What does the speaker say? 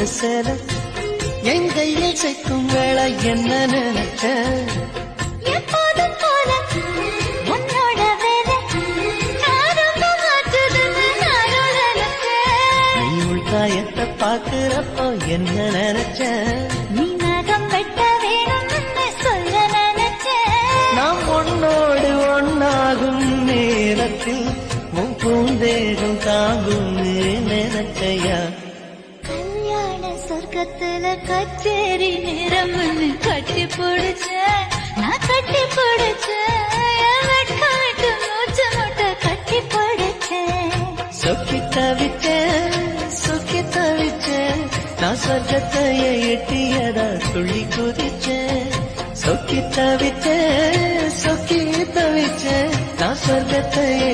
பொண்ணு சேல என் கையில் சேர்க்கும் வேளை என்ன நினைச்ச எப்போதும் போல உன்னோட வேலை ரொம்ப மாற்றுதுன்னு நானும் நினைச்சேன். நீ உள்காயத்தை பாக்குறப்போ என்ன நினைச்ச நீ நகம் வெட்ட வேணும்னு சொல்ல நினைச்சேன். நாம் உன்னோடு ஒன்னாகும் நேரத்தில் உன் பூந்தேகம் தாங்கும் நினைச்சையா கல்யாண சொர்க்கத்துல கச்சேரி நேரம்னு கட்டி பிடிச்ச நான் கட்டி பிடிச்சேன். வெட்கம் விட்டு மூச்சு முட்டை கட்டி பிடிச்சேன். சொக்கி தவிச்சேன் நான் சொர்க்கத்தையே எட்டியதா துள்ளி குதிச்சேன் சொக்கி தவிச்சேன் நான் சொர்க்கத்தையே